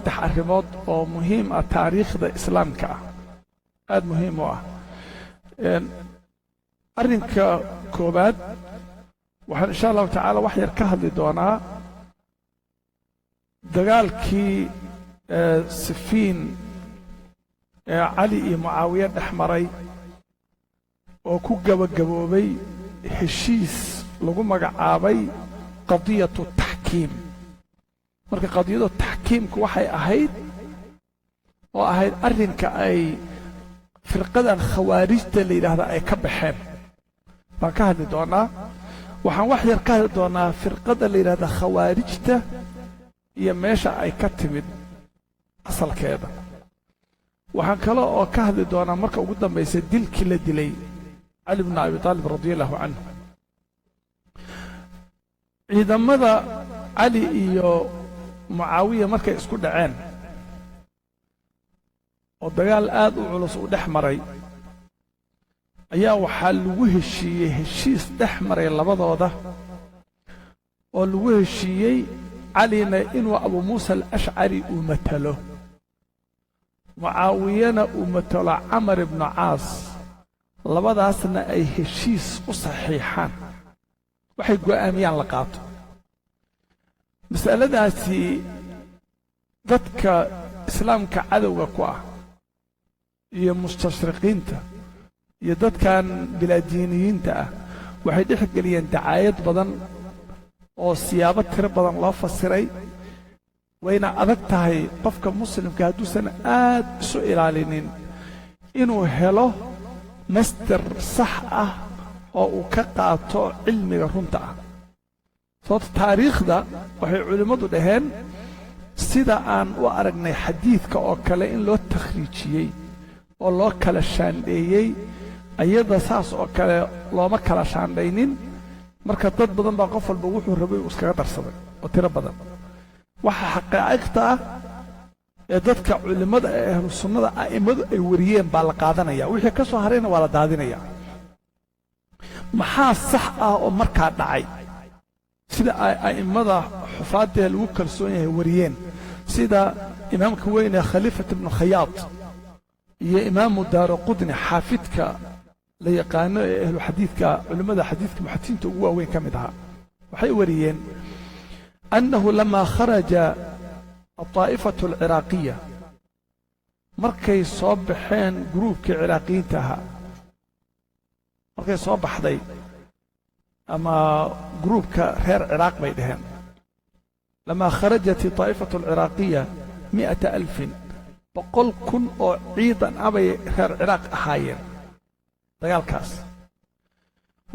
saddex arrimood oo muhiim ah taariikhda islaamka ah aad muhiim u ah arrinka koobaad waxaan insha allahu tacaala wax yar ka hadli doonaa dagaalkii sifiin cali iyo mucaawiye dhex maray oo ku gabagaboobay heshiis lagu magacaabay qadiyatu taxkiim marka qadiyada taxkiimku waxay ahayd oo ahayd arrinka ay firqadan khawaarijta la yidhaahda ay ka baxeen baan ka hadli doonaa waxaan wax yar ka hadli doonaa firqada la yidhaahda khawaarijta iyo meesha ay ka timid asalkeeda waxaan kale oo ka hadli doonaa marka ugu dambaysa dilkii la dilay cali bn abi aalib radi allahu canhu ciidamada cali iyo mucaawiya markay isku dhaceen oo dagaal aad u culus u dhex maray ayaa waxaa lagu heshiiyey heshiis dhex maray labadooda oo lagu heshiiyey calina inuu abu muusa alashcari uu matalo mucaawiyana uu matalo camar ibnu caas labadaasna ay heshiis u saxiixaan waxay go'aamiyaan la qaato mas'aladaasi dadka islaamka cadowga ku ah iyo mustashriqiinta iyo dadkan bilaadiiniyiinta ah waxay dhex geliyeen dacaayad badan oo siyaabo tiro badan loo fasiray wayna adag tahay qofka muslimka hadduusan aad isu ilaalinin inuu helo masdar sax ah oo uu ka qaato cilmiga runta ah sababta taariikhda waxay culimmadu dhaheen sida aan u aragnay xadiidka oo kale in loo takhriijiyey oo loo kala shaandheeyey ayada saas oo kale looma kala shaandhaynin marka dad badan baa qof walba wuxuu rabay uu iskaga darsaday oo tiro badan waxa xaqaa'iqta ah ee dadka culimmada ee ahlu sunnada a'immadu ay wariyeen baa la qaadanaya wixii ka soo harayna waa la daadinaya maxaa sax ah oo markaa dhacay sida ay a'immada xufaadda lagu kalsoon yahay wariyeen sida imaamka weyne khaliifat ibnu khayaad iyo imaamu daaraqudni xaafidka la yaqaano ee ahlu xadiidka culimmada xadiidka muxadisiinta ugu waaweyn ka mid ahaa waxay wariyeen annahu lamaa kharaja alطaa'ifatu alciraaqiya markay soo baxeen gruubkii ciraaqiyiinta ahaa markay soo baxday ama gruubka reer ciraaq bay dhaheen lamaa kharajat طaa'ifatu alciraaqiya 100,000 100,000 oo ciidan ah bay reer ciraaq ahaayeen dagaalkaas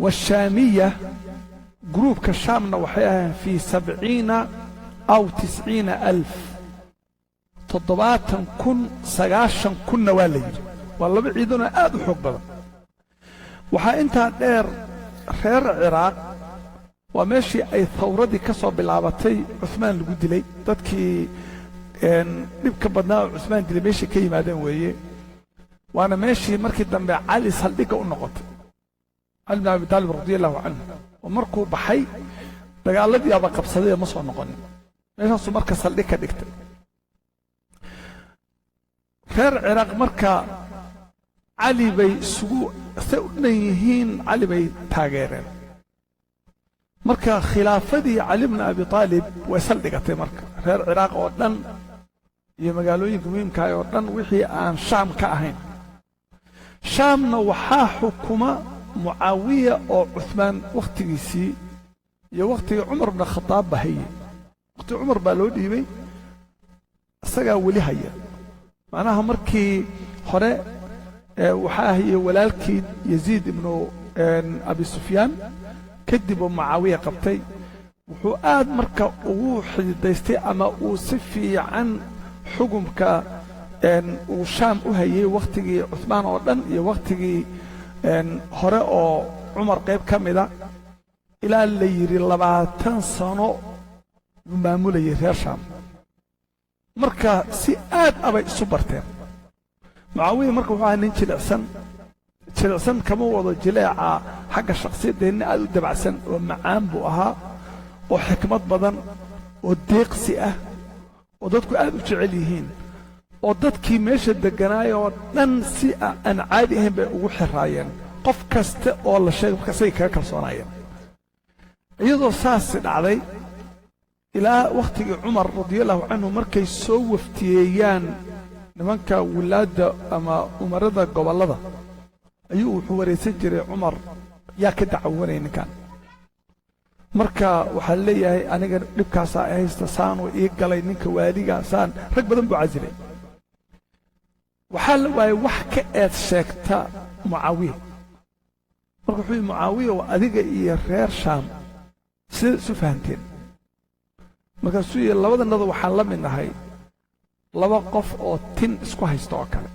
waashaamiya gruubka shaamna waxay ahayn fii 70 aw 90,000 70,000 90,000 waa la yidhi waa laba ciidanoo aad u xoog badan waxaa intaa dheer reer ciraaq waa meeshii ay thawradii ka soo bilaabatay cusmaan lagu dilay dadkii dhibka badnaa oo cusmaan dilay meeshii ka yimaadeen weeye waana meeshii markii dambe cali saldhigga u noqotay cali bn abi taalib radi allahu canhu oo markuu baxay dagaaladii aba qabsadayee ma soo noqonin meeshaasuu marka saldhig ka dhigtay reer ciraaq marka cali bay isugu say u dhan yihiin cali bay taageereen marka khilaafadii cali bni abi taalib way saldhigatay marka reer ciraaq oo dhan iyo magaalooyinka muhiimkaah oo dhan wixii aan shaam ka ahayn shaamna waxaa xukuma mucaawiya oo cusmaan wakhtigiisii iyo wakhtigii cumar bna khadaab ba haye wakhtigii cumar baa loo dhiibay isagaa weli haya macnaha markii hore waxaa hayay walaalkii yaziid ibnu abi sufyaan kadib uu mucaawiya qabtay wuxuu aad marka ugu xididaystay ama uu si fiican xugumka uu shaam u hayay wakhtigii cusmaan oo dhan iyo wakhtigii hore oo cumar qayb ka mida ilaa la yidhi 20 sano buu maamulayay reer shaam marka si aad abay isu barteen mucaawiya marka wuxuu ahaa nin jilicsan kama wado jileeca xagga shakhsiyadeenna aad u dabacsan oo macaan buu ahaa oo xikmad badan oo deeqsi ah oo dadku aad u jecel yihiin oo dadkii meesha degganaayoo dhan si aan caadi ahayn bay ugu xiraayeen qof kasta oo la sheegay markaasay kaga kalsoonaayeen iyadoo saasi dhacday ilaa wakhtigii cumar radiallahu canhu markay soo waftiyeeyaan nimanka wilaadda ama umarada gobollada ayuu wuxuu waraysan jiray cumar yaa ka dacwoonaya ninkan marka waxaa leeyahay aniga dhibkaasaa i haysta saanuu ii galay ninka waaliga saan rag badan buu casilay waxaa la waayay wax ka eed sheegta mucaawiya marka wuxuu yidhi mucaawiya waa adiga iyo reer shaam sida isu fahanteen markaasuu yidhi labadannada waxaan la mid nahay laba qof oo tin isku haysta oo kale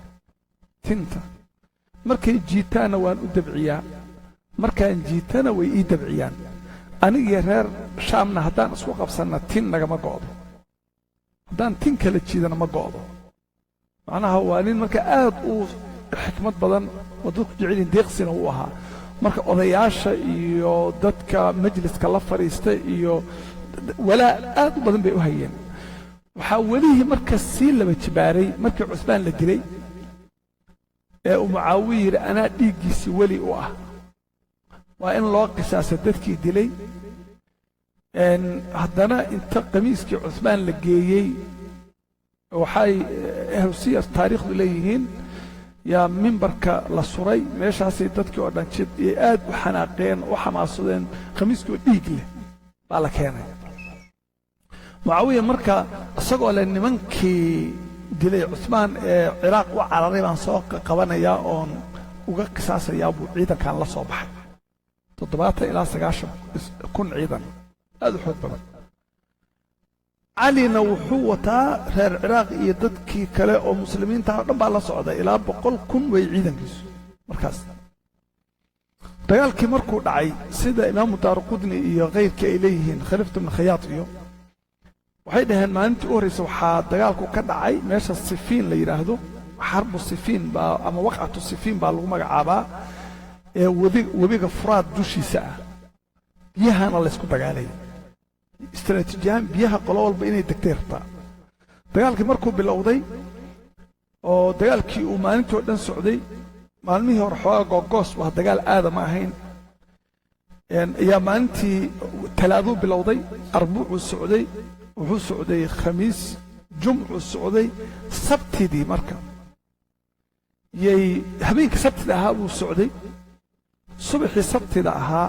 tinta markay jiitaanna waan u dabciyaa markaan jiitana way ii dabciyaan anigiyo reer shaamna haddaan isku qabsanna tin nagama go'do haddaan tin kala jiidana ma go'do macnaha waa nin marka aad u xikmad badan oo dadku jecelin deeqsina uu ahaa marka odayaasha iyo dadka majliska la fadhiista iyo walaa aad u badan bay u hayeen waxaa welihii marka sii laba jibaaray markii cusmaan la dilay ee uu mucaawiya yidhi anaa dhiiggiisii weli u ah waa in loo qisaasa dadkii dilay haddana inta qamiiskii cusmaan la geeyey waxay ahlusiyar taariikhdu leeyihiin yaa mimbarka la suray meeshaasay dadkii oo dhan jid iyo aad u xanaaqeen u xamaasadeen khamiiskii oo dhiig leh baa la keenay mucaawiya marka isagoo leh nimankii dilay cusmaan ee ciraaq u cararay baan soo qabanayaa oon uga qisaasayaa buu ciidankan la soo baxay 70 ilaa 90 kun ciidan aad u xoog badan calina wuxuu wataa reer ciraaq iyo dadkii kale oo muslimiinta oo dhan baa la socda ilaa 100 kun way ciidankiisu markaas dagaalkii markuu dhacay sida imaamu daaruqudni iyo kayrkii ay leeyihiin khaliifatu ibn khayaat iyo waxay dhaheen maalintii u horraysa waxaa dagaalku ka dhacay meesha sifiin la yidhaahdo xarbu sifiin baa ama waqcatu sifiin baa lagu magacaabaa ee webiga furaad dushiisa ah biyahana laysku dagaalaya istaraatiijiyahaan biyaha qolo walba inay degtay rabtaa dagaalkii markuu bilowday oo dagaalkii uu maalintii oo dhan socday maalmihii hore xoogaa googoos waa dagaal aada ma ahayn ayaa maalintii talaaduu bilowday arbuucuu socday wuxuu socday khamiis jumcuu socday sabtidii marka yay habeenkii sabtida ahaa buu socday subaxii sabtida ahaa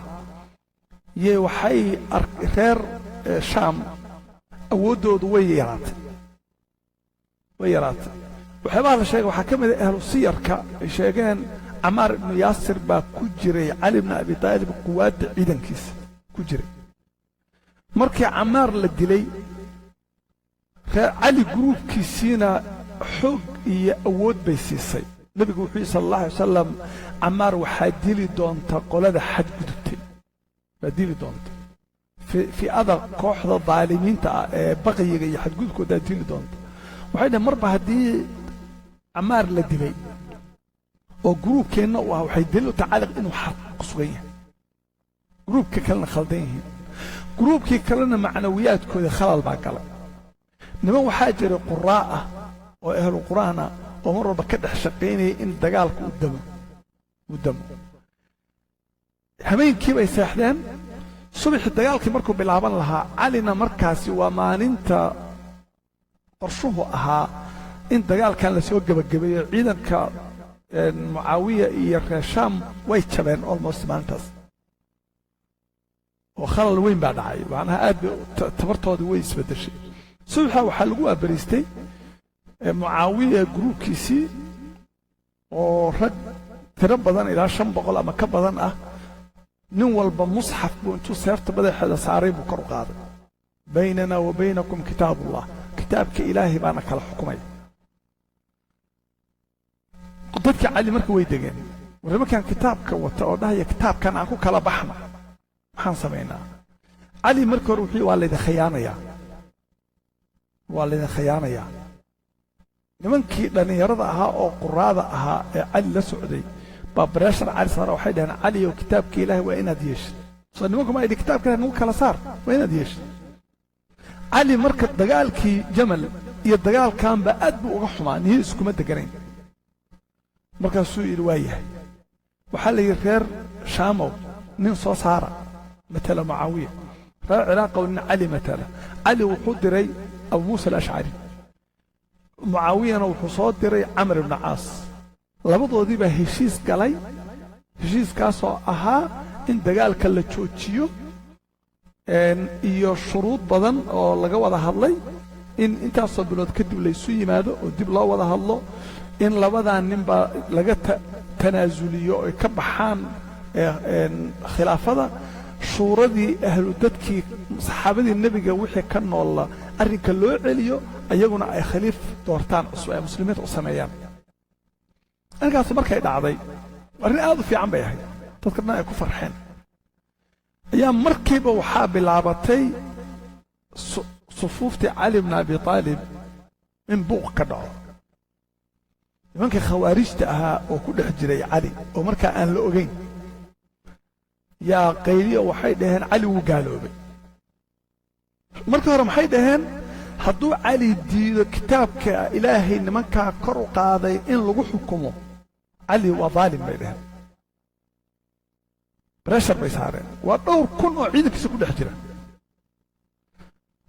yay waxay reer shaam awooddoodu way yaraatay waxyaabaha la sheegay waxaa ka mid ah ahlu siyarka ay sheegeen camaar ibnu yaasir baa ku jiray cali ibnu abi taalib quwaadda ciidankiisa ku jiray markii camaar la dilay reer cali guruubkiisiina xoog iyo awood bay siisay nebigu wuxuu yidhi sala allah alay wasalam camaar waxaa dili doonta qolada xadgudubtay baa dili doonta fi'ada kooxda daalimiinta ah ee baqyiga iyo xadgudubkoodaa dili doonta waxay dhaheen marba haddii camaar la dilay oo guruubkeenna u ah waxay daliil u tahay caliq inuu xaq ku sugan yahay guruubka kalena khaldan yihiin guruubkii kalena macnawiyaadkooda khalal baa galay niman waxaa jiray quraa ah oo ahlu qur'aana oo mar walba ka dhex shaqaynaya in dagaalku u damo habeenkii bay seexdeen subaxii dagaalkii markuu bilaaban lahaa calina markaasi waa maalinta qorshuhu ahaa in dagaalkan la soo gebagabeeyo ciidanka mucaawiya iyo reer shaam way jabeen almost maalintaas oo khalal weyn baa dhacay macnaha aad bay tabartoodii way isbeddeshay subaxa waxaa lagu waabariistay mucaawiya gruubkiisii oo rag tiro badan ilaa 500 ama ka badan ah nin walba musxaf buu intuu seefta madaxeeda saaray buu kor u qaaday baynana wa baynakum kitaabullah kitaabka ilaahay baana kala xukumaya dadka cali marka way degeen war markaan kitaabka wata oo dhahaya kitaabkan aan ku kala baxno maxaan samaynaa cali marka hore wuxuu waa laydin khiyaanayaa nimankii dhallinyarada ahaa oo quraada ahaa ee cali la socday baa bareeshar cali saara waxay dhaheen cali oo kitaabka ilaahay waa inaad yeeshid soo nimanku ma idhi kitaabka ilaahay nagu kala saar waa inaad yeeshid cali marka dagaalkii jamal iyo dagaalkanba aad buu uga xumaa niyad iskuma deganayn markaasuu yidhi waa yahay waxaa la yidhi reer shaamow nin soo saara matala mucaawiya reer ciraaqow nin cali matala cali wuxuu diray abu muusa alashcari mucaawiyana wuxuu soo diray camr ibna caas labadoodii baa heshiis galay heshiiskaasoo ahaa in dagaalka la joojiyo iyo shuruud badan oo laga wada hadlay in intaasoo bilood kadib laysu yimaado oo dib loo wada hadlo in labadaa ninba laga tanaasuliyo ay ka baxaan khilaafada shuuradii ahlu dadkii saxaabadii nebiga wixii ka noolla arrinka loo celiyo ayaguna ay khaliif doortaan cusub ay muslimiinta u sameeyaan arrinkaas markay dhacday arrin aad u fiican bay ahayd dadka dhan ay ku farxeen ayaa markiiba waxaa bilaabatay sufuuftii cali bna abi aalib in buuq ka dhaco nimankii khawaarijta ahaa oo ku dhex jiray cali oo markaa aan la ogayn yaa qayliyo waxay dhaheen cali wuu gaaloobay markii hore maxay dhaheen hadduu cali diido kitaabka ilaahay nimankaa kor u qaaday in lagu xukumo cali waa daalim bay dhaheen breshar bay saareen waa dhowr kun oo ciidankiisa ku dhex jira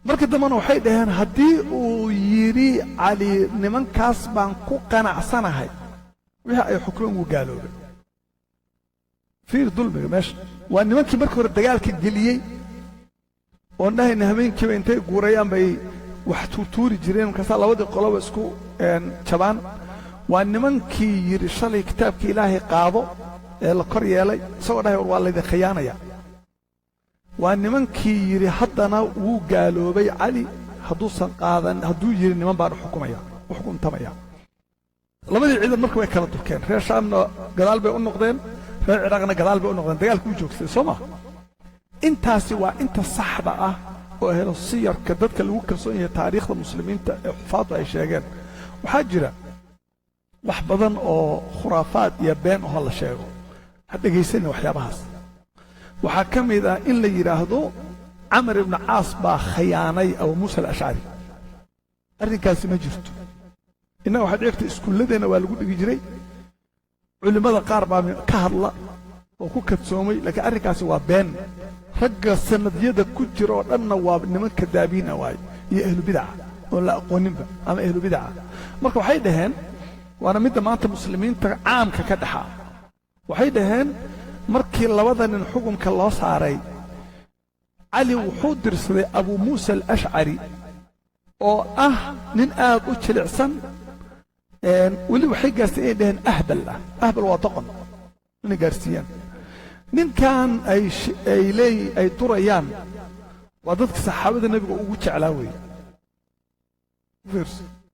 markii dambena waxay dhaheen haddii uu yidhi cali nimankaas baan ku qanacsanahay wixii ay xukumeen wuu gaaloobay fiir dulmiga meesha waa nimankii markii hore dagaalka geliyey oon dhahayna habeenkiiba intay guurayaan bay wax tuutuuri jireen markaasaa labadii qoloba isku jabaan waa nimankii yidhi shalay kitaabka ilaahay qaado ee la kor yeelay isagoo dhahay war waa laydin khiyaanaya waa nimankii yidhi haddana wuu gaaloobay cali hadduusan qaadan hadduu yidhi niman baan u xukuntamaya labadii ciidan marka way kala durkeen reer shaamna gadaal bay u noqdeen reer ciraaqna gadaal bay u noqdeen dagaalka u joogsaday soo ma intaasi waa inta saxda ah oo helo siyarka dadka lagu kalsoon yahay taariikhda muslimiinta ee xufaadu ay sheegeen waxaa jira wax badan oo khuraafaad iyo been oo la sheego ha dhegaysanina waxyaabahaas waxaa ka mid ah in la yidhaahdo camar ibna caas baa khayaanay abu muusa alashcari arrinkaasi ma jirto innaga waxaad eegtay iskuulladeenna waa lagu dhigi jiray culimmada qaar baa ka hadla oo ku kadsoomay laakiin arrinkaasi waa been ragga sanadiyada ku jira oo dhanna waa niman kadaabiina waaye iyo ahlu bidaca oon la aqooninba ama ahlu bidaca marka waxay dhaheen waana midda maanta muslimiinta caamka ka dhaxa waxay dhaheen markii labada nin xukunka loo saaray cali wuxuu dirsaday abu muusa alashcari oo ah nin aad u jilicsan weli waxay gaarsiin inay dhaheen ahbal waa doqon inay gaarsiiyaan ninkan ay durayaan waa dadka saxaabada nebiga ugu jeclaa weeye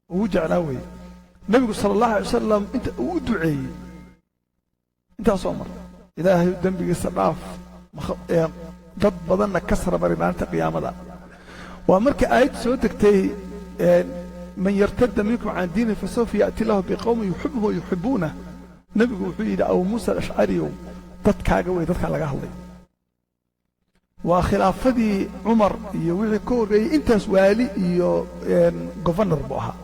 ugu jeclaa weeye nebigu sala allahu alay wasalam inta uu u duceeyey intaasoo mar ilaahay dembigiisa dhaaf dad badanna ka sarabari maalinta qiyaamada waa markii aayad soo degtay man yartadda minkum can diini fasawfa ya'ti lahu biqowmin yuxibuhu wa yuxibuunah nebigu wuxuu yidhi abu muusa alashcariyow dadkaaga wey dadkaa laga hadlay waa khilaafadii cumar iyo wixii ka horreeyey intaas waali iyo gofernor buu ahaa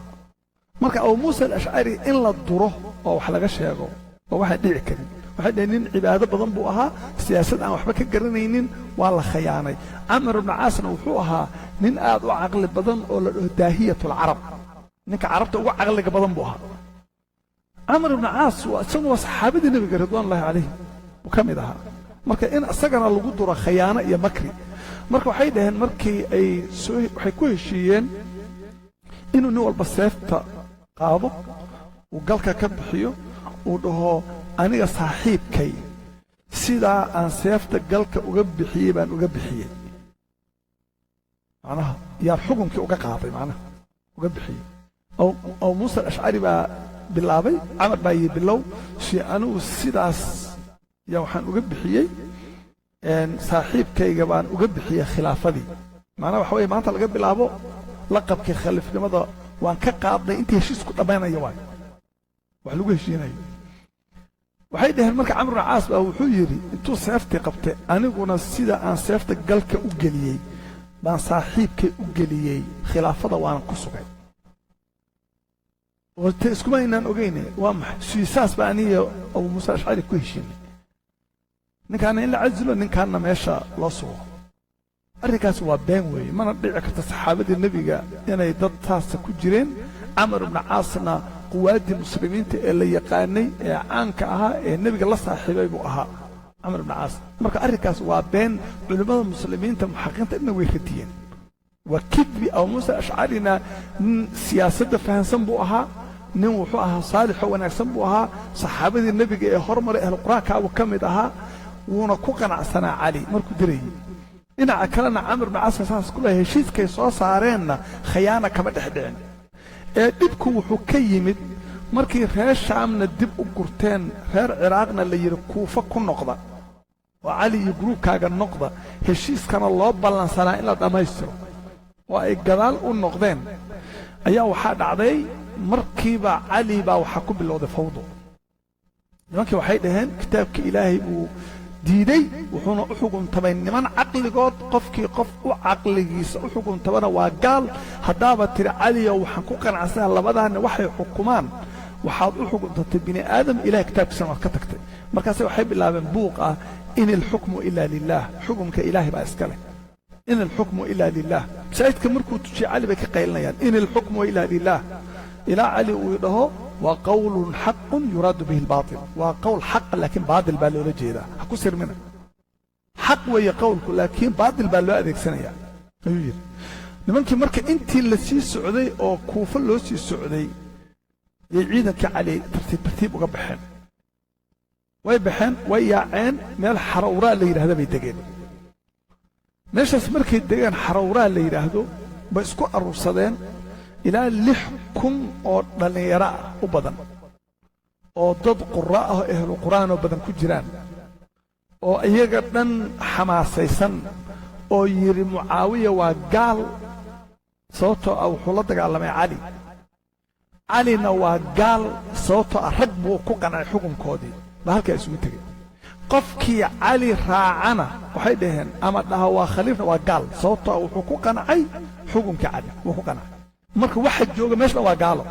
marka abu muusa alashcari in la duro oo wax laga sheego oo waxaan dhici karin waxay dhaheen nin cibaado badan buu ahaa siyaasad aan waxba ka garanaynin waa la khayaanay camar ibna caasna wuxuu ahaa nin aad u caqli badan oo la dhaho daahiyatulcarab ninka carabta ugu caqliga badan buu ahaa camar ibna caas isagu waa saxaabadii nebiga ridwaanullahi calayhim uu ka mid ahaa marka in isagana lagu duro khayaano iyo makri marka waxay dhaheen markii waxay ku heshiiyeen inuu nin walba seefta qaado uu galka ka bixiyo uu dhaho aniga saaxiibkay sidaa aan seefta galka uga bixiyey baan uga bixiyey macnaha yaan xukunkii uga qaaday macnaha uga bixiyey abu muusa alashcari baa bilaabay camar baa yii bilow si anugu sidaas yaa waxaan uga bixiyey saaxiibkayga baan uga bixiyey khilaafadii macnaha waxa weye maanta laga bilaabo laqabkii khaliifnimada waan ka qaadnay intii heshiisku dhammaynaya waay wax lagu heshiinayo waxay dhaheen marka camr ibna caas baa wuxuu yidhi intuu seeftii qabtay aniguna sida aan seefta galka u geliyey baan saaxiibkay u geliyey khilaafada waanan ku sugay وتسكما إننا أجينا وامح سيساس بانية أو موسى الأشعري كويشين نكان إلا عزلوا نكان ماشى لصوه الركاس وابين وي ما نبيع كتصحابة النبي أنا يدد تاس كجرين عمرو بن عاصنا قواد المسلمين اللي يقاني عنك النبي الله صاحبه بوها عمرو بن عاص مرك الركاس وابين علماء المسلمين محققين إنه ويختين وكذب أو موسى أشعرنا سياسة فهنسن بوها نوحوها صالح ونكسن بوها صحابة النبي هرمر أهل القراء وكمدها ونكوكنا سنة علي مركو دري إن أكلنا عمرو بن عاص أساس كلها هشيس كي صارنا خيانة كما تحدين دبكو وحكيمت مركي رير شامنا دب وقرتين رير عراقنا اللي يركوفا كل نقضة وعلي يقولوا كاغا النقضة هشيس كان الله بلان سنة إلا دمايستر وأي قدال النقضين أيها وحاد عضي مركي علي با وحكو بالله فوضو لماكي وحيدهن كتابك إلهي ديدي وحونا أحكم تبين نمان عقل قد قفكي قف وعقل جيس أحكم تبنا وقال هدابة ترى علي وحنكو كان عساها لبدا أن وحي حكمان وحاض أحكم تبني آدم إلى كتاب سنة كتكت مركزي وحيب الله من بوقة إن الحكم إلا لله حكمك إلهي بأسكاله إن الحكم إلا لله سايدك مركو تشي علي بك قيلنا يعني إن الحكم إلا لله إلى علي ويده وقول حق يراد به الباطل وقول حق لكن باطل بالو جيدا حكو سير منه حق وهي قول لكن باطل بالو أديك سنة يعني لمنك مركا انت اللي سي السعودي او كوفا لو سي السعودي يعيدك علي ترتيب وقبحين ويبحين ويعين ميل حرورا اللي يرهده بيدقين meeshaas markay degaan xarawraa la yiraahdo ba isku arursadeen ilaa 6,000 oo dhalinyaro u badan oo dad qurraa ah ehlu quraan oo badan ku jiraan oo iyaga dhan xamaasaysan oo yiri Muawiya waa gaal sababtoo ah wuxuu la dagaalamay calina waa gaal sababtoo ah rag buu ku qanacay xukunkoodii ba halkaas isugu tagay qofkii cali raacana waxay dhaheen ama dhaha waa khaliifna waa gaal sababtoo wuxuu ku qancay xukunka cali wuu ku qancay marka waxa jooga meesha waa gaalo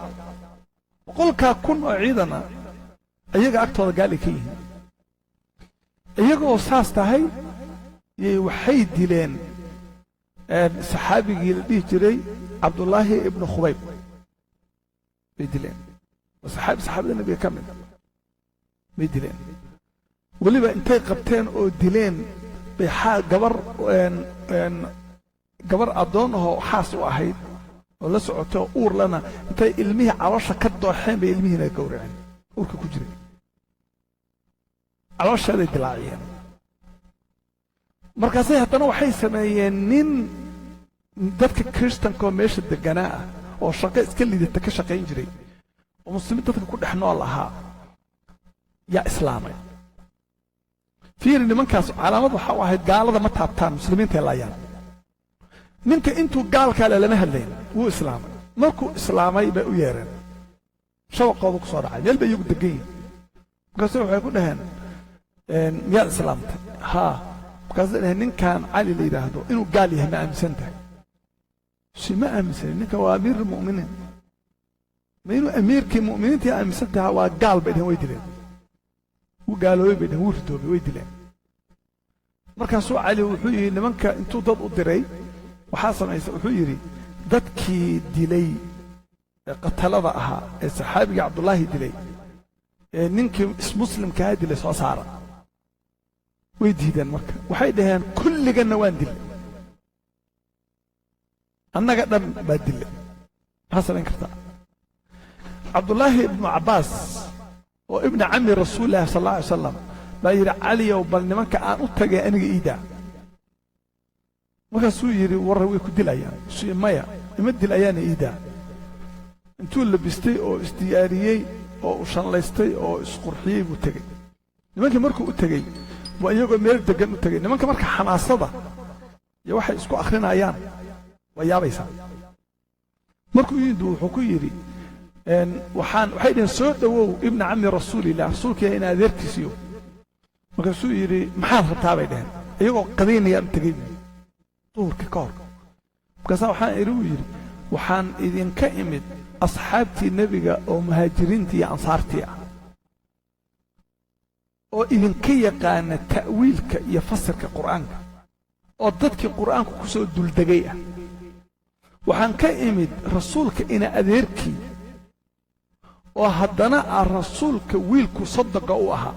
qolka kun oo ciidana ayaga agtooda gaal ka yihiin iyagoo saas tahay waxay dileen saxaabigii la dhihi jiray Abdullaahi ibn Khubayb bay dileen saxaabada nabiga ka mid bay dileen waliba intay qabteen oo dileen bay gabar adoon oo xaas u ahayd oo la socoto uur lana intay ilmihi caloosha ka dooxeen bay ilmihiina gowraceen uurka ku jiray calooshaday dilaaciyeen markaasay haddana waxay sameeyeen nin dadka kristanka oo meesha deganaa ah oo shaqo iska liidata ka shaqayn jiray oo muslimiin dadka ku dhex nool ahaa yaa islaamay fiiri nimankaas calaamad waxa u ahayd gaalada ma taabtaan muslimiinta laayaan ninka intuu gaalka lama hadlayn wuu islaamay markuu islaamay bay u yeereen shawqoodu ku soo dhacay meel bay iyagu degan yihiin markaas waxay ku dhaheen miyaad islaamtay haa markaas dhaheen ninkan cali la yiraahdo inuu gaal yahay ma aaminsan tahay si ma aaminsan ninka waa amiir mu'miniin ma inuu amiirkii mu'miniinta aaminsan tahay waa gaal bay dhaheen way dileen وقالوا يبين ورثوا بيدلين مركز علي وحوي لمنك انتو ضد الدري وحاصل وحويري ضدكي ديلي قتل ضعها الصحابي عبد الله ديلي نينك مسلم كهادي اللي صار ويديدن مركز وحيدهن كل جنوان ديل انا قدام بدل حصل انكرتا عبد الله بن عباس وابن عم رسول الله صلى الله عليه وسلم ما يرى علي وبل نمانك آن أتغي أنك إيدا وكاسو يري وروي كدل أيان سوء مايا يمد الأيان إيدا انتو اللي بيستي أو استياريي أو شانلايستي أو اسقرحيي وتغي نمانك مركو أتغي وأيوغو ميرك دقن أتغي نمانك مركو حماسة يا واحد اسكو أخرين أيان ويابا يسا مركو يندو حكو يري waxay soo dhawow ibn ammi rasuulillah rasuulka in adeerkiisiyo markaasuu yiri maxaad rabtaa bay dhaheen iyagoo qadiinaya tagay duurka ka hor markaas waxaan yiri waxaan idinka imid أصحابتي النبي أو مهاجرينتي أنصارتي أو إذن كي يقان تأويلك يفسرك قرآنك أو ضدك قرآنك كسو الدلدقية وحان كإمد رسولك إنا أذيركي وهدنا الرسولك ويلك صدق أوها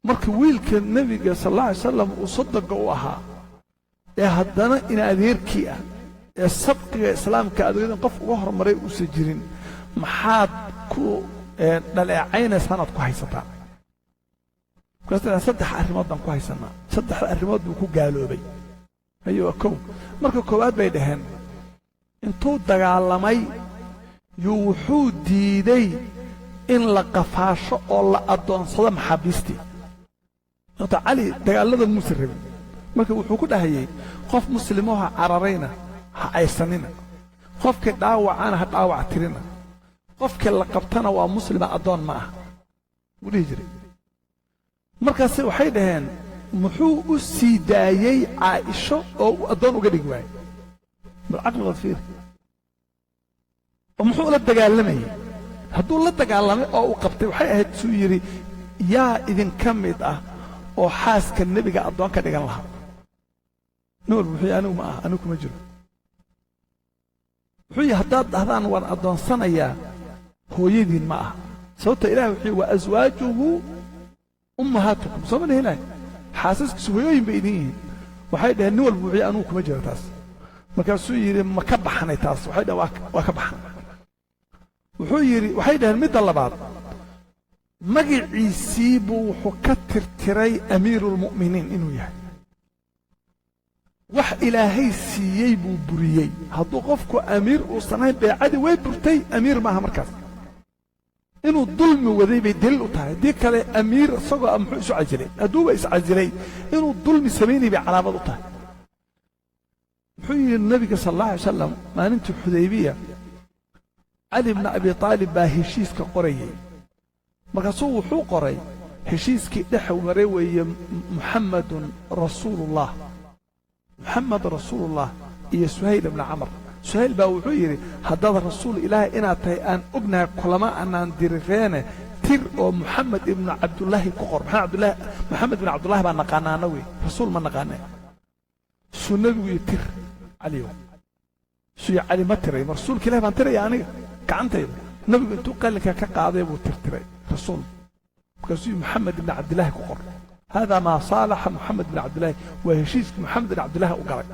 marka wiilka nabiga sallallahu alayhi wasallam uu sadaqa u ahaa haddana in adeerkii ah sabqiga islaamka adeegan qof uga hormaray uu sajirin maxaad ku dhaleecaynaysan aad ku haysataa saddex arrimood baan ku haysanaa saddex arrimood buu ku gaaloobay ayo kow marka koowaad bay dhaheen intuu dagaalamay wuxuu diiday in la qafaasho oo la adoonsado maxaabiistii علي دقالada muuse rabin marka wuxuu ku dhahayay qof muslimoha cararayna ha aysanina qofka dhaawacana ha dhaawac tirina qofka la qabtana waa muslima adoon ma ah wuu jiray markaas waxay dhaheen muxuu u sii daayay Aisha oo adoon uga dhig waay bal aqliga fiir muxuu la dagaalamay hadduu la dagaalamay oo uu qabtay waxay ahayd suu yiri yaa idin kamid ah oo xaaska nabiga adoon ka dhigan lahaa nool wuxuu anigu ma ah anigu kuma jiro wuxuu haddaad dhahdaan waan adoonsanayaa hooyadiin ma ah sababta ilaahay wuxuu wa azwaajuhu ummahatukum soo ma leeyahay xaasaskiisu hooyooyin bay idin yihiin waxay dhaheen nool wuxuu anigu kuma jiro taas markaasuu yiri ma ka baxnay taas waxay dhaheen waa ka baxnay wuxuu yiri waxay dhaheen midda labaad magaciisii buu wuxuu ka tirtiray amiirulmu'miniin inuu yahay wax ilaahay siiyey buu buriyey hadduu qofku amiir uusan ahayn beecadii way burtay amiir maaha markaas inuu dulmi waday bay daliil u tahay haddii kale amiir isagoo muxuu isu casilay hadduuba iscasilay inuu dulmi samaynay bay calaamad u tahay muxuu yidhi nabiga sal allahu alay wasalam maalintii xudaybiya cali bna abi taalib baa heshiiska qorayay markaasuu wuxuu qoray heshiiskii dhex maray weeye muxammadun rasuulullah محمد رسول الله إيه سهيل بن عمر سهيل باوحو يري هذا رسول إله إنا تهي أن أبنى كلما أن نديرفينه تر محمد بن عبد الله كقر محمد بن عبد الله بن نقانا نوي رسول من نقانا سنبي تر عليهم سي علي ما تري رسول كله بان تري يعني كعنتي نبي انتو قال لك كقاضي وترتري رسول كسي محمد بن عبد الله كقر هذا ما صالح محمد بن عبد الله وهشيس محمد بن عبد الله وقرأ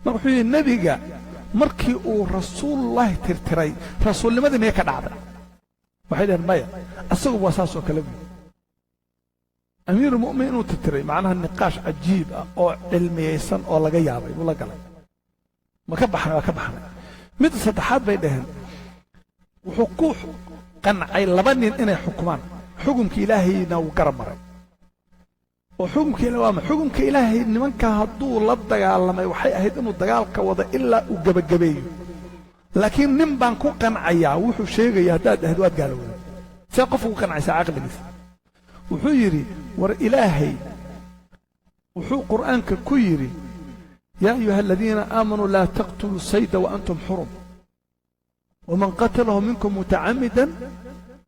مرحوي النبي جاء مركي رسول الله ترتري رسول لماذا ما يكاد عبد وحيدا المية السوق واساسه كلامي أمير المؤمنين وتتري معناها النقاش عجيب أو علمي يسن أو لقى يابي ولا قال ما كبحنا مثل ستحات بيدهن وحقوق قنعي لبنين إنا حكمان حكمك إلهي نو قرب مري وحكمك إلهي حكمك إلهي من كهدو للدقال لما يوحي أهد إنه الدقال كوضا إلا وقبقبيه لكن نمبان كو قنعيا وحو شيغا يهداد أهدوات قالوا سيقفوا قنعي ساعق لنس وحو يري ور إلهي وحو قرآنك كيري يا أيها الذين آمنوا لا تقتلوا الصيد وأنتم حرم ومن قتله منكم متعمدا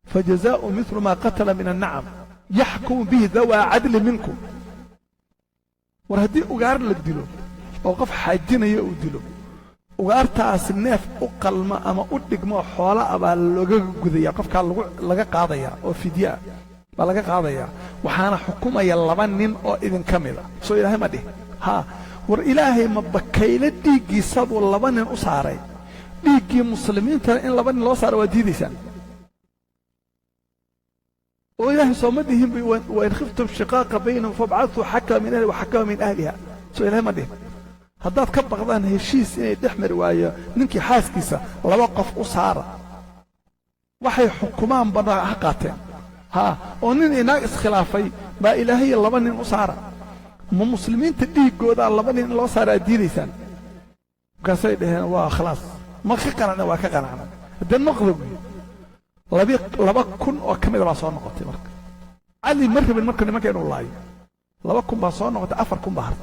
فجزاء مثل ما قتل من النعم يحكم به ذوى عدل منكم ورهدي أقار لك دلو وقف حاجين يؤدلو وقارتاس الناف أقل ما أما أدق ما حوالا أبا لغا قذيا قف كان لغا قاضيا أو فديا لغا قاضيا وحانا حكومة يلبنين أو إذن كاملة سو إلهي ما دي ها ور إلهي ما بكيلة ديقي صد واللبنين أساري ديقي مسلمين ترى إن لبنين لو صار وديديسان وإلهي صمدهم وإن خفتم شقاق بينهم فابعثوا حكم من أهل وحكم من أهلها سو إلهي ما دي هداد كبغدان هشيس إني دحمر وايا ننكي حاسكيسا لوقف أسارة وحي حكمان بنا حقاتين ها ونين إناك اسخلافي با إلهي اللبنين أسارة ما مسلمين تديك قودا اللبنين الأسارة ديريسان وكاسيدهن وخلاص ما خيقنا وكقنا الدين مقضب لبا كن وكمل باسون نقطي مرك علي مركب المركب ما كانوا الله لبا كن باسون نقطي أفر كن بهرت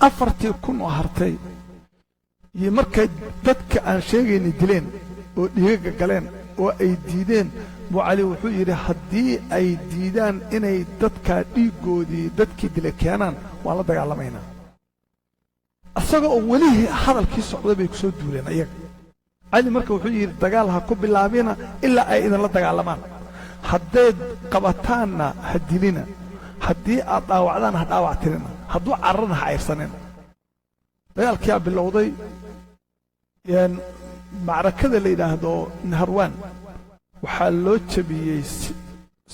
أفرتي كن وهرتي iyo markay dadka aan sheegayna dileen oo dhiigaga galeen oo ay diideen buu cali wuxuu yidhi haddii ay diidaan inay dadkaa dhiiggoodii dadkii dila keenaan waan la dagaalamaynaa asagoo oo weli hadalkii socday bay ku soo duuleen ayaga cali marka wuxuu yidhi dagaal ha ku bilaabina ilaa ay idinla dagaalamaan haddayd qabataanna ha dilina haddii aad dhaawacdaan ha dhaawactirina hadduu cararna ha cayrsanina dagaalkiyaa bilowday macrakada la yidhaahdo naharwaan waxaa loo jabiyey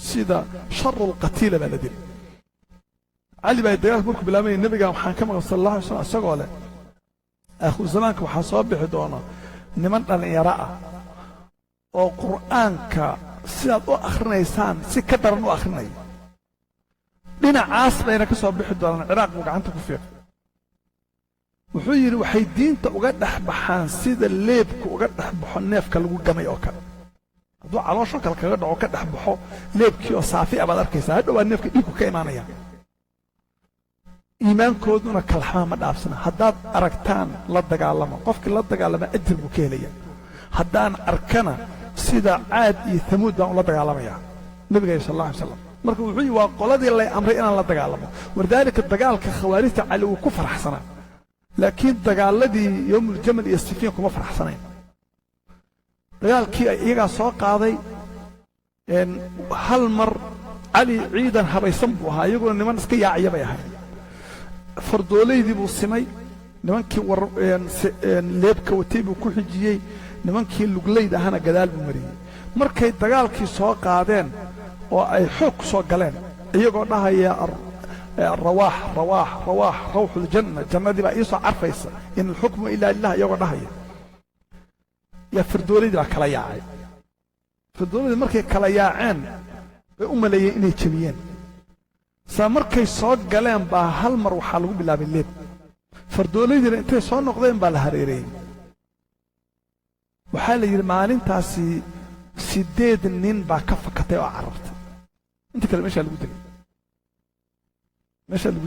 sida sharulqatiila baa la dilay cali baa dagaalka markuu bilaabaya nebiga waxaan ka maqan sala allah alay slam isagoo leh aakhiru zamaanka waxaa soo bixi doona niman dhallinyaro ah oo qur'aanka sidaad u akhrinaysaan si ka daran u akhrinaya dhinacaas bayna ka soo bixi doonaan ciraaq buu gacanta ku fiiqay wuxuu yidhi waxay diinta uga dhex baxaan sida leebku uga dhex baxo neefka lagu gamay oo kale hadduu caloosho kale kaga dhaco ka dhex baxo leebkii oo saafi ah baad arkaysaa hadhow waa neefka dhiigku ka imaanaya iimaankooduna kalxamaa ma dhaafsana haddaad aragtaan la dagaalamo qofkii la dagaalama ajir buu ka helaya haddaan arkana sida caad iyo hamuud baan ula dagaalamayaa nabiga sal alla alay slam marka wuxuu yidhi waa qoladii lay amray inaan la dagaalamo walidaalika dagaalka khawaarijta cali wuu ku faraxsanaa laakiin dagaaladii yowmuljamal iyo sifiin kuma faraxsanayn dagaalkii iyagaa soo qaaday hal mar cali ciidan habaysan buu ahaa iyaguna niman iska yaaciya bay ahayd fardoolaydii buu simay nimankii leebka watay buu ku xijiyey nimankii luglayd ahana gadaal buu mariyey markay dagaalkii soo qaadeen oo ay xoog ku soo galeen iyagoo dhahaya rawaax rawaax rawaax rawxuljanna jannadii baa ii soo carfaysa in alxukmu ilaa lilah iyagoo dhahaya yaa fardoolaydii baa kala yaacay fardooladii markay kala yaaceen bay u maleeyeen inay jebiyeen saa markay soo galeen baa hal mar waxaa lagu bilaabay leeb fardooladiina intay soo noqdeen baa la hareereeyey waxaa la yidhi maalintaasi 8 nin baa ka fakatay oo carartay inta kale meeshaa lagu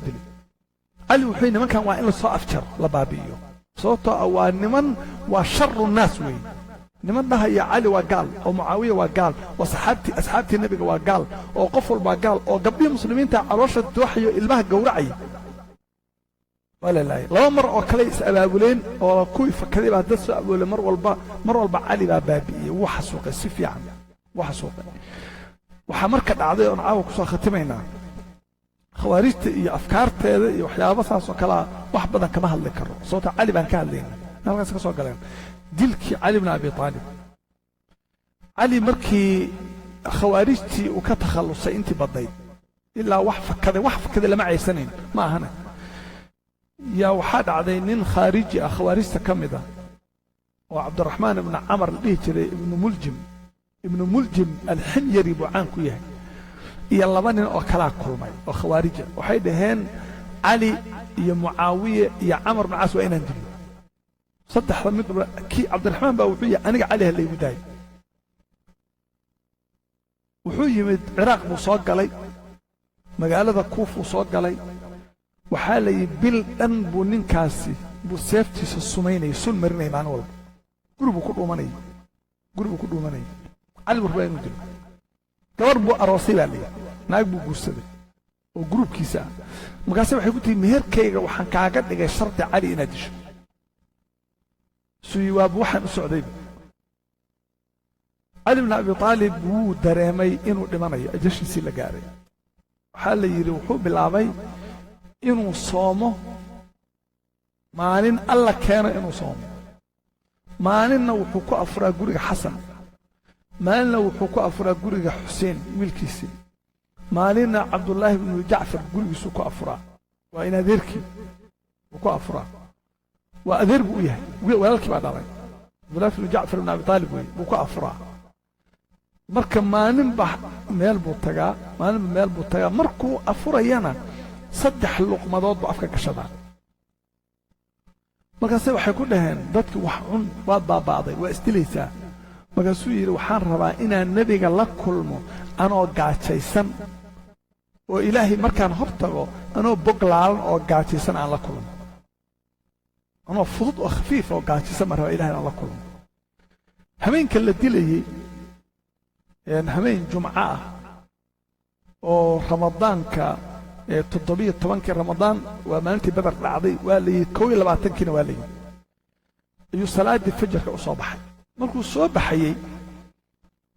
dilay cali wuxuu yidhi nimankan waa in la soo afjaro la baabi'iyo sababtoo ah waa niman waa sharu naas weeye niman dhahaya cali waa gaal oo mucaawiya waa gaal oo asxaabtii nebiga waa gaal oo qof walbaa gaal oo gabdhihii muslimiinta caloosha dooxayo ilmaha gowracaya waa lalaayay 2 mar oo kale is abaabuleen oo kuwii fakaday baa dad soo abaabulay mar walba cali baa baabi'iyey wuu xasuuqay si fiican wuu xasuuqay waxaa marka dhacday oon caawa ku soo khatimaynaa khawaarijta iyo afkaarteeda iyo waxyaaba saas oo kalea wax badan kama hadli karo sababta cali baan ka hadlayna halkaas ka soo galeen dilkii cali bn abi aalib cali markii khawaarijtii uu ka takhallusay intii badnayd ilaa wax fakaday lama caysanayn ma ahana yaa waxaa dhacday nin khaariji ah khawaarijta ka mid ah oo cabdiraxmaan ibnu camar la dhihi jiray ibnu muljim alximyari buu caan ku yahay iyo 2 nin oo kalaa kulmay oo khawaarija waxay dhaheen cali iyo mucaawiye iyo camar bn caas waa inaan dilno saddexda midba kii cabdiraxmaan baa wuxuu yahay aniga cali ha laygu daayo wuxuu yimid ciraaq buu soo galay magaalada kuufuu soo galay waxaa la yidhi bil dhan buu ninkaasi buu seeftiisa sumaynayay sun marinaya maalin walba guribuu ku dhuumanayay cali buu rabaa inuu dilo gabar buu aroosay baa layidhi naag buu guursaday oo gurubkiisa ah markaase waxay ku tihi meherkayga waxaan kaaga dhigay shardi cali inaad disho suyiwaab waxaan u socdayba cali bn abi aalib wuu dareemay inuu dhimanayo ajashiisii la gaaray waxaa la yidhi wuxuu bilaabay inuu soomo maalin alla keeno inuu soomo maalinna wuxuu ku afuraa guriga xasan maalinna wuxuu ku afuraa guriga xuseen wiilkiisii maalinna cabdullaahi bnu jacfar gurigiisuu ku afuraa waa in adeerkii uu ku afuraa waa adeer buu u yahay walaalkii baa dhalay cabdullaahi bnu jacfar ibn abi aalib wey buu ku afuraa marka maalinba meel buu tagaa markuu afurayana 3 luqmadood buu afka gashadaa markaase waxay ku dhaheen dadki wax cun waad baaba'day waa isdilaysaa markaasuu yidhi waxaan rabaa inaan nebiga la kulmo anoo gaajaysan oo ilaahay markaan hor tago anoo boglaalan oo gaajaysan aan la kulmo anoo fudud oo khafiif oo gaajisa ma raba ilaahay aan la kulmo habeenka la dilayay habeen jumco ah oo ramadaanka 17 ramadaan waa maalintii badar dhacday waa la 21 waa la ayuu salaadii fajrka u soo baxay markuu soo baxayay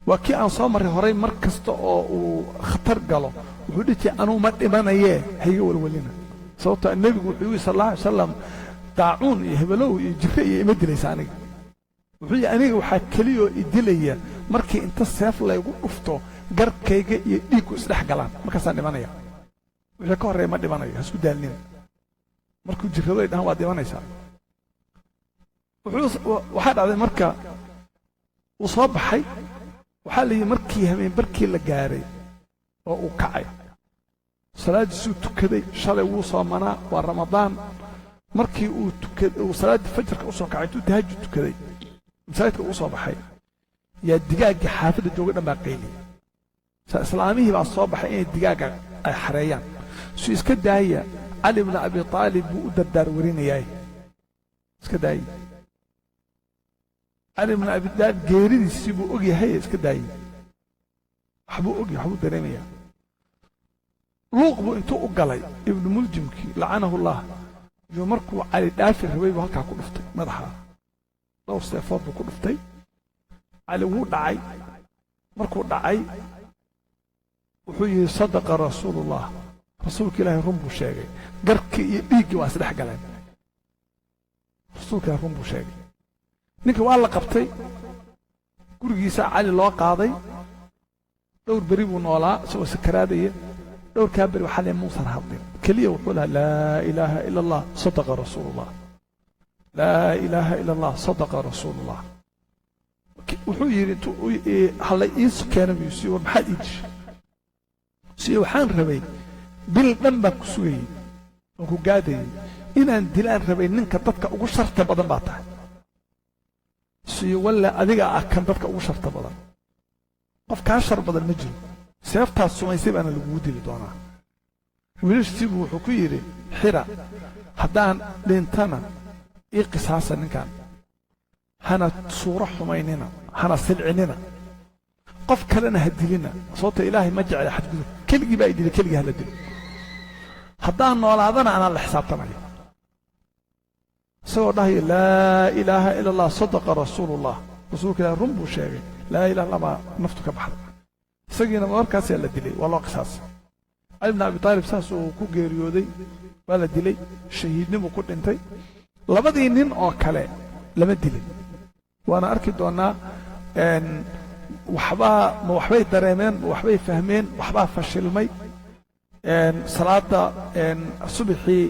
waa kii aan soo maray horay mar kasta oo uu khatar galo wuxuu dhigay anuu ma dhimanayee hayga walwalina sababtoo nabigu wuxuu yiri sallallahu alayhi wasallam daacuun iyo hebelow iyo jirre iyo ima dilaysa aniga wuxuu yiri aniga waxaa kaliyo idilaya markii inta seef laygu dhufto garkayga iyo dhiigku isdhex galaan markaasaan dhimanaya wixii ka horreeya ma dhimanayo hasku daalnin markuu jirrado ay dhahan waa dhimanaysaa waxaa dhacday marka uu soo baxay waxaa la yidhi markii habeen barkii la gaaray oo uu kacay salaadiisuu tukaday shalay wuu soomanaa waa ramadaan markii uu salaaddii fajrka u soo kacay intuu tahajjud tukaday masaajidka uu soo baxay yaa digaaggii xaafadda jooga dhan baa qayliyey islaamihii baa soo baxay inay digaagga ay xareeyaan suu iska daaya cali bna abi aalib buu u dardaar warinayaay iska daaya cali bna abi aalib geeridiisii buu og yahay iska daayey waxbuu og yahay waxbuu dareemayaa luuq buu intuu u galay ibnu muljimkii lacanahu allah iyo markuu cali dhaafi rabay buu halkaa ku dhuftay madaxa dhowr seefood buu ku dhuftay cali wuu dhacay markuu dhacay wuxuu yidhi sadaqa rasuulullah rasuulka ilaahay run buu sheegay garkii iyo dhiiggii waa isdhex galeen rasuulka ilaahay run buu sheegay ninka waa la qabtay gurigiisa cali loo qaaday dhowr beri buu noolaa isagoo sakaraadaya dhowrkaa beri waxaa lee muusan hadlin keliya wuxuu lahaa laa ilaaha ila allah sadaqa rasuulullah laa ilaaha ila allah sadaqa rasuulullah wuxuu yidhi halla ii keena buu sii war maxaad ii dishay sii waxaan rabay bil dhan baan ku sugayey oon ku gaadayey inaan dilaan rabay ninka dadka ugu sharta badan baa tahay sii walla adiga ah kan dadka ugu sharta badan qof kaa shar badan ma jiro seeftaas sumaysay baana lagugu dili doonaa wiilashiibuu wuxuu ku yidhi xira haddaan dhintana ii qisaasa ninkan hana suuro xumaynina hana silcinina qof kalena ha dilina sababta ilaahay ma jecla xadgudub keligii baa idili keligii hala dilo haddaan noolaadana anaan la xisaabtamayo isagoo dhahayo laa ilaaha ila allah sadaqa rasuulullah rasuulka ilaahay run buu sheegay laa ilaha illa baa naftu ka baxday isagiina markaasaa la dilay waa loo qisaasay cali bn abi aalib saas uu ku geeriyooday waa la dilay shahiidnimuu ku dhintay labadii nin oo kale lama dilin waana arki doonaa waxbay dareemeen waxbay fahmeen waxbaa fashilmay salaada subaxii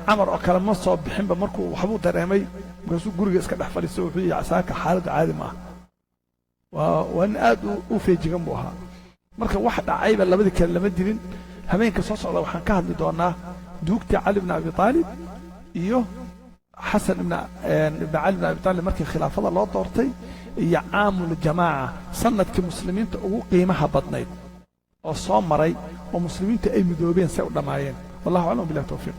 camar oo kale ma soo bixinba markuu waxbuu dareemay markaasuu guriga iska dhex fadhiistay wuxuu yidhi saaka xaaladda caadi ma ah waa nin aad u feejigan buu ahaa marka wax dhacayba labadii kale lama dilin habeenka soo socda waxaan ka hadli doonaa duugtii cali bn abi aalib iyo xasan ibn cali bn abi aalib markii khilaafada loo doortay iyo caamul jamaaca sanadkii muslimiinta ugu qiimaha badnayd oo soo maray oo muslimiinta ay midoobeen say u dhammaayeen wallahu aclam billahi tawfiiq